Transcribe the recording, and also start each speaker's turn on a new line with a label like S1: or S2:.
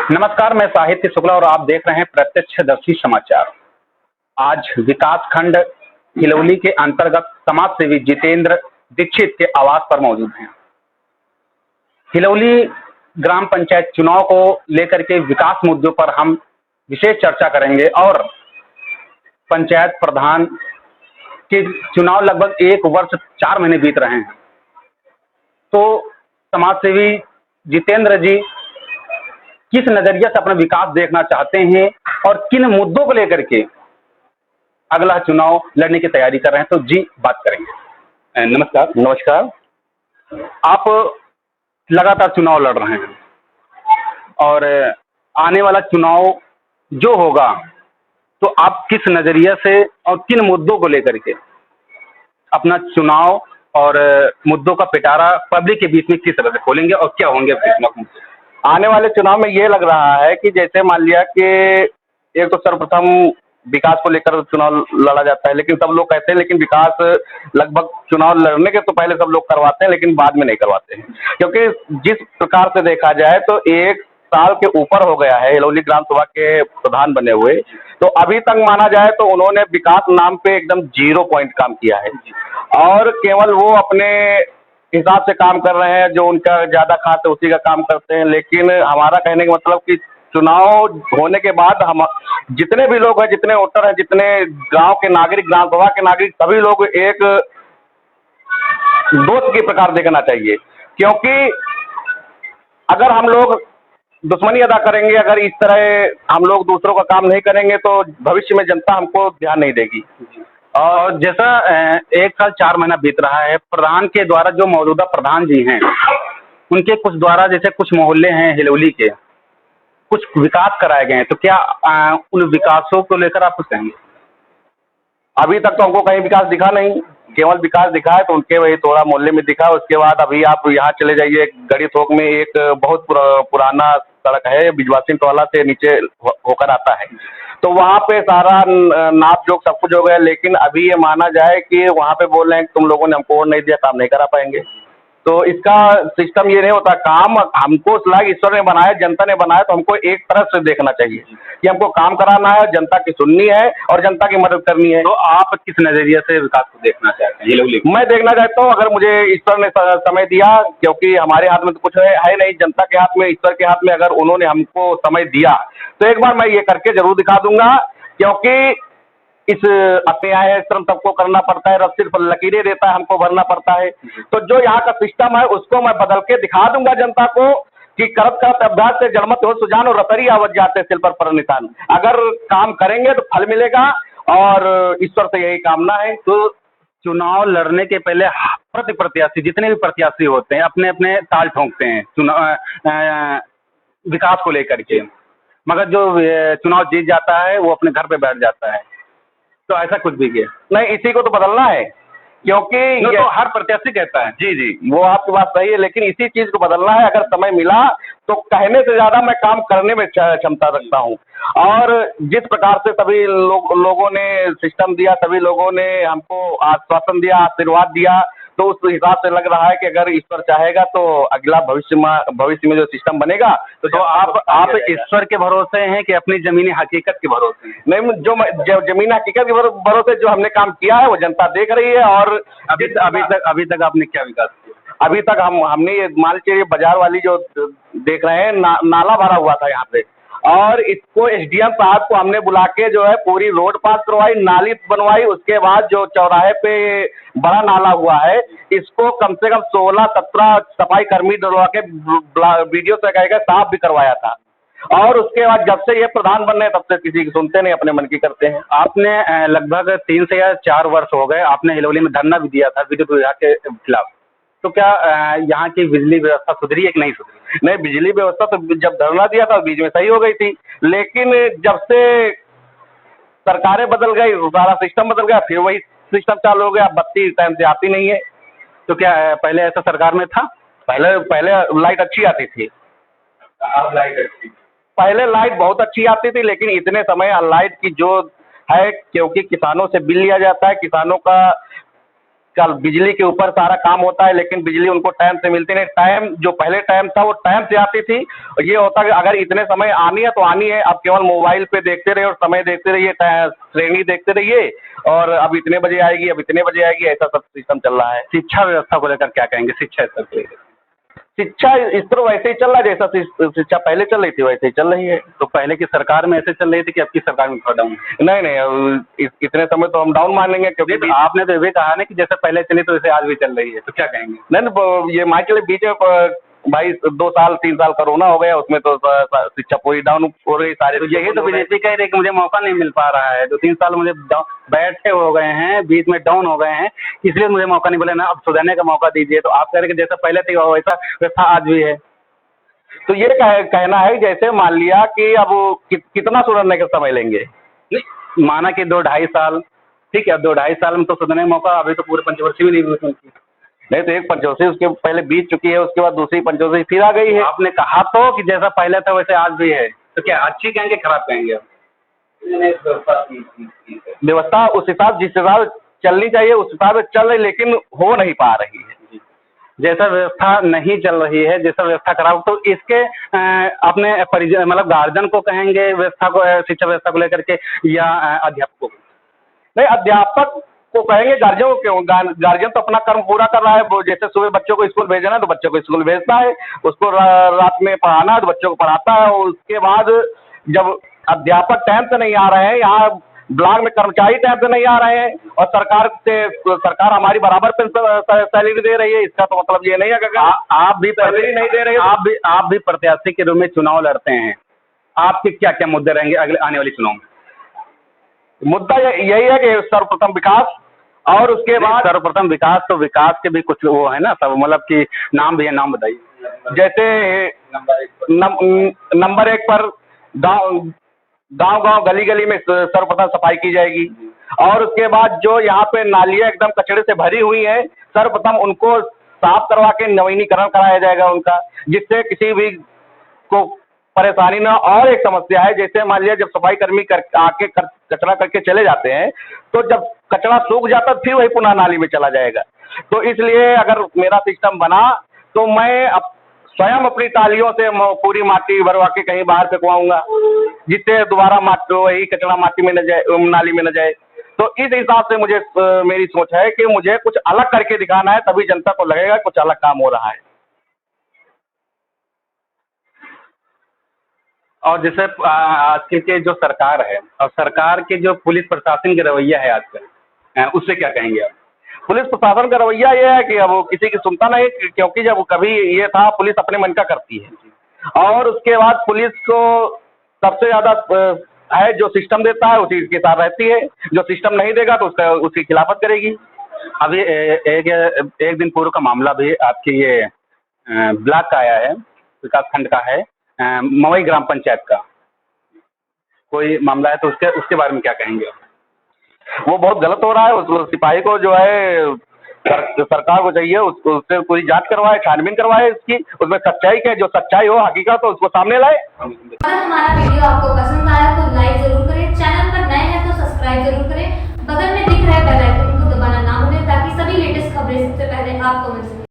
S1: नमस्कार, मैं साहित्य शुक्ला और आप देख रहे हैं प्रत्यक्षदर्शी समाचार। आज विकास खंड हिलौली के अंतर्गत समाज सेवी जितेंद्र दीक्षित के आवास पर मौजूद हैं। हिलौली ग्राम पंचायत चुनाव को लेकर के विकास मुद्दों पर हम विशेष चर्चा करेंगे और पंचायत प्रधान के चुनाव लगभग 1 वर्ष 4 महीने बीत रहे हैं। तो समाज सेवी जितेंद्र जी किस नजरिए से अपना विकास देखना चाहते हैं और किन मुद्दों को लेकर के अगला चुनाव लड़ने की तैयारी कर रहे हैं, तो जी बात करेंगे। नमस्कार।
S2: नमस्कार।
S1: आप लगातार चुनाव लड़ रहे हैं और आने वाला चुनाव जो होगा तो आप किस नजरिए से और किन मुद्दों को लेकर के अपना चुनाव और मुद्दों का पिटारा पब्लिक के बीच में किस तरह से खोलेंगे और क्या होंगे
S2: आने वाले चुनाव में ये लग रहा है कि जैसे मान लिया कि एक तो सर्वप्रथम विकास को लेकर चुनाव लड़ा जाता है, लेकिन सब लोग कहते हैं लेकिन विकास लगभग चुनाव लड़ने के तो पहले सब लोग करवाते हैं लेकिन बाद में नहीं करवाते हैं, क्योंकि जिस प्रकार से देखा जाए तो 1 साल के ऊपर हो गया है हिलौली ग्राम सभा के प्रधान बने हुए। तो अभी तक माना जाए तो उन्होंने विकास नाम पे एकदम 0 पॉइंट काम किया है और केवल वो अपने हिसाब से काम कर रहे हैं, जो उनका ज़्यादा खास है उसी का काम करते हैं। लेकिन हमारा कहने का मतलब कि चुनाव होने के बाद हम जितने भी लोग हैं, जितने वोटर हैं, जितने गांव के नागरिक, ग्राम सभा के नागरिक, सभी लोग एक दोस्त के प्रकार देखना चाहिए, क्योंकि अगर हम लोग दुश्मनी अदा करेंगे, अगर इस तरह हम लोग दूसरों का काम नहीं करेंगे तो भविष्य में जनता हमको ध्यान नहीं देगी।
S1: और जैसा 1 साल 4 महीना बीत रहा है, प्रधान के द्वारा जो मौजूदा प्रधान जी हैं उनके कुछ द्वारा जैसे कुछ मोहल्ले हैं हिलौली के कुछ विकास कराए गए हैं, तो क्या उन विकासों को लेकर आप कुछ कहेंगे?
S2: अभी तक तो हमको कहीं विकास दिखा नहीं, केवल विकास दिखा है तो उनके वही थोड़ा मोहल्ले में दिखा। उसके बाद अभी आप यहाँ चले जाइए, गड़ी थोक में एक बहुत पुराना सड़क है, बिजवासिन टोला से नीचे होकर आता है, तो वहाँ पे सारा नाप जोक सब कुछ हो गया। लेकिन अभी ये माना जाए कि वहाँ पे बोल रहे हैं कि तुम लोगों ने हमको वोट नहीं दिया, काम नहीं करा पाएंगे। तो इसका सिस्टम ये नहीं होता। काम हमको लायक ईश्वर ने बनाया, जनता ने बनाया, तो हमको एक तरफ से देखना चाहिए कि हमको काम कराना है, जनता की सुननी है और जनता की मदद करनी है।
S1: तो आप किस नजरिए से विकास को देखना चाहते हैं हिलौली?
S2: मैं देखना चाहता हूँ, अगर मुझे ईश्वर ने समय दिया, क्योंकि हमारे हाथ में तो कुछ है नहीं, जनता के हाथ में, ईश्वर के हाथ में, अगर उन्होंने हमको समय दिया तो एक बार मैं ये करके जरूर दिखा दूंगा। क्योंकि इस अन्याय श्रम सबको करना पड़ता है, रब सिर्फ लकीरें देता है, हमको भरना पड़ता है। तो जो यहाँ का सिस्टम है उसको मैं बदल के दिखा दूंगा जनता को कि करत करत अभ्यास से जलमत हो सुजान और रतरी आवत जाते सिल पर निशान। अगर काम करेंगे तो फल मिलेगा और ईश्वर से यही कामना है।
S1: तो चुनाव लड़ने के पहले प्रत्याशी जितने भी प्रत्याशी होते हैं अपने अपने ताल ठोंकते हैं चुनाव विकास को लेकर के, मगर जो चुनाव जीत जाता है वो अपने घर पे बैठ जाता है। तो ऐसा कुछ भी किया
S2: नहीं, इसी को तो बदलना है, क्योंकि ये
S1: तो हर प्रत्याशी कहता है।
S2: जी जी, वो आपकी बात सही है, लेकिन इसी चीज को बदलना है। अगर समय मिला तो कहने से ज्यादा मैं काम करने में क्षमता रखता हूँ। और जिस प्रकार से सभी लोगों ने सिस्टम दिया, सभी लोगों ने हमको आश्वासन दिया, आशीर्वाद दिया, तो उस हिसाब से लग रहा है कि अगर ईश्वर चाहेगा तो अगला भविष्य में जो सिस्टम बनेगा
S1: तो आप ईश्वर के भरोसे हैं कि अपनी जमीनी हकीकत के भरोसे हैं?
S2: नहीं, जो जमीनी हकीकत के भरोसे जो हमने काम किया है वो जनता देख रही है। और
S1: अभी तक आपने क्या विकास किया?
S2: अभी तक हमने ये मान लीजिए बाजार वाली जो देख रहे हैं, नाला भरा हुआ था यहाँ पे, और इसको एसडीएम साहब को हमने बुला के जो है पूरी रोड पास करवाई, नाली बनवाई। उसके बाद जो चौराहे पे बड़ा नाला हुआ है इसको कम से कम 16-17 सफाई कर्मी डलवा के वीडियो से कहेगा साफ भी करवाया था। और उसके बाद जब से ये प्रधान बन रहे तब से किसी की सुनते नहीं, अपने मन की करते हैं।
S1: आपने लगभग 3 से या 4 वर्ष हो गए, आपने हिलौली में धरना भी दिया था विद्युत विभाग के खिलाफ। तो क्या यहाँ की बिजली व्यवस्था सुधरी है कि नहीं सुधरी?
S2: नहीं, बिजली व्यवस्था तो जब धरना दिया था बीच में सही हो गई थी, लेकिन जब से सरकारें बदल गई, सारा सिस्टम बदल गया, फिर वही सिस्टम चालू हो गया। बत्ती टाइम से आती नहीं है।
S1: तो क्या पहले ऐसा सरकार में था?
S2: पहले लाइट अच्छी आती थी।
S1: अब लाइट अच्छी?
S2: पहले लाइट बहुत अच्छी आती थी, लेकिन इतने समय लाइट की जो है, क्योंकि किसानों से बिल लिया जाता है, किसानों का कल बिजली के ऊपर सारा काम होता है, लेकिन बिजली उनको टाइम से मिलती नहीं। टाइम जो पहले टाइम था वो टाइम से आती थी। और ये होता कि अगर इतने समय आनी है तो आनी है, अब केवल मोबाइल पे देखते रहिए और समय देखते रहिए, श्रेणी देखते रहिए, और अब इतने बजे आएगी, अब इतने बजे आएगी, ऐसा सब सिस्टम चल रहा है।
S1: शिक्षा व्यवस्था को लेकर क्या कहेंगे, शिक्षा स्तर को लेकर?
S2: शिक्षा इस तरह वैसे ही चल रहा है, जैसा शिक्षा पहले चल रही थी वैसे ही चल रही है।
S1: तो पहले की सरकार में ऐसे चल रही थी कि अब की सरकार में थोड़ा डाउन?
S2: नहीं नहीं, इतने समय तो हम डाउन मान लेंगे, क्योंकि
S1: तो आपने तो ये भी कहा ना कि जैसे पहले चली तो वैसे आज भी चल रही है, तो क्या कहेंगे?
S2: नहीं, ये मान के लिए बीच में भाई 2 साल 3 साल कोरोना हो गया, उसमें तो शिक्षा पूरी डाउन हो रही सारे।
S1: तो यही तो बीजेपी कह रही है कि मुझे मौका नहीं मिल पा रहा है, 2-3 साल मुझे बैठे हो गए हैं, बीच में डाउन हो गए हैं, इसलिए मुझे मौका नहीं मिला ना, अब सुधरने का मौका दीजिए। तो आप कह रहे हैं कि जैसा पहले थी वैसा व्यवस्था आज भी है।
S2: तो ये कहना है, जैसे मान लिया कि अब कितना सुधरने का समय लेंगे?
S1: माना कि 2-2.5 साल, ठीक है, अब 2-2.5 साल में तो सुधरने का मौका, अभी तो पूरे पंचवर्षीय भी नहीं हुई उनकी।
S2: नहीं तो एक पंचवर्षीय उसके पहले बीत चुकी है, उसके बाद दूसरी पंचवर्षीय फिर आ गई है।
S1: आपने कहा तो कि जैसा पहले था वैसे आज भी है, तो क्या अच्छी कहेंगे खराब कहेंगे?
S2: व्यवस्था उस हिसाब जिस हिसाब चलनी चाहिए उस हिसाब से चल रही, लेकिन हो नहीं पा रही है।
S1: जैसा व्यवस्था नहीं चल रही है, जैसा व्यवस्था खराब, तो इसके अपने मतलब गार्जियन को कहेंगे व्यवस्था को, शिक्षा व्यवस्था को लेकर के, या अध्यापकों को?
S2: नहीं, अध्यापक को कहेंगे, गार्जियन को क्यों? गार्जियन तो अपना कर्म पूरा कर रहा है। वो जैसे सुबह बच्चों को स्कूल भेजना है तो बच्चों को स्कूल भेजता है, उसको रात में पढ़ाना है तो बच्चों को पढ़ाता है। और उसके बाद जब अध्यापक टाइम से नहीं आ रहे हैं, यहाँ ब्लॉक में कर्मचारी टाइम से नहीं आ रहे हैं, और सरकार हमारी बराबर सैलरी दे रही है, इसका तो मतलब ये नहीं है कि
S1: आप भी
S2: सैलरी नहीं दे रही है।
S1: आप भी प्रत्याशी के रूप में चुनाव लड़ते हैं, आपके क्या क्या मुद्दे रहेंगे अगले आने वाले चुनाव में?
S2: मुद्दा यही है कि सर्वप्रथम विकास, और उसके बाद
S1: सर्वप्रथम विकास, तो विकास के भी कुछ वो है ना सब, मतलब कि नाम भी है, नाम बताइए।
S2: जैसे नंबर 1 पर गांव गली गली में सर्वप्रथम सफाई की जाएगी, और उसके बाद जो यहाँ पे नालियाँ एकदम कचरे से भरी हुई हैं, सर्वप्रथम उनको साफ करवा के नवीनीकरण कराया जाएगा उनका, जिससे किसी भी को परेशानी ना। और एक समस्या है, जैसे मान लिया जब सफाई कर्मी आके कचरा करके चले जाते हैं, तो जब कचरा सूख जाता है फिर वही पुनः नाली में चला जाएगा। तो इसलिए अगर मेरा सिस्टम बना तो मैं स्वयं अपनी टालियों से पूरी माटी भरवा के कहीं बाहर फेंकवाऊंगा, जिससे दोबारा वही कचरा माटी में न जाए, नाली में न जाए। तो इस हिसाब से मुझे मेरी सोच है कि मुझे कुछ अलग करके दिखाना है, तभी जनता को लगेगा कुछ अलग काम हो रहा है।
S1: और जैसे आजकल के जो सरकार है और सरकार के जो पुलिस प्रशासन का रवैया है आजकल, उससे क्या कहेंगे आप?
S2: पुलिस प्रशासन का रवैया ये है कि अब वो किसी की सुनता नहीं, क्योंकि जब कभी ये था पुलिस अपने मन का करती है, और उसके बाद पुलिस को सबसे ज़्यादा है जो सिस्टम देता है उसी के साथ रहती है, जो सिस्टम नहीं देगा तो उसकी खिलाफत करेगी।
S1: अभी एक दिन पूर्व का मामला भी आपके ये ब्लॉक का आया है, विकास खंड का है, मवई ग्राम पंचायत का कोई मामला है, तो उसके बारे में क्या कहेंगे?
S2: वो बहुत गलत हो रहा है। उस सिपाही को जो है सरकार को चाहिए उससे पूरी जांच करवाए, छानबीन करवाए इसकी, उसमें सच्चाई क्या, जो सच्चाई हो हकीकत तो उसको सामने लाए।
S3: अगर हमारा वीडियो आपको पसंद आया तो लाइक जरूर करें, चैनल पर नए हैं तो सब्सक्राइब जरूर करें, बगल में दिख रहा है बेल आइकन को दबाना ना भूलें ताकि सभी लेटेस्ट खबरें सबसे पहले आपको मिल सके।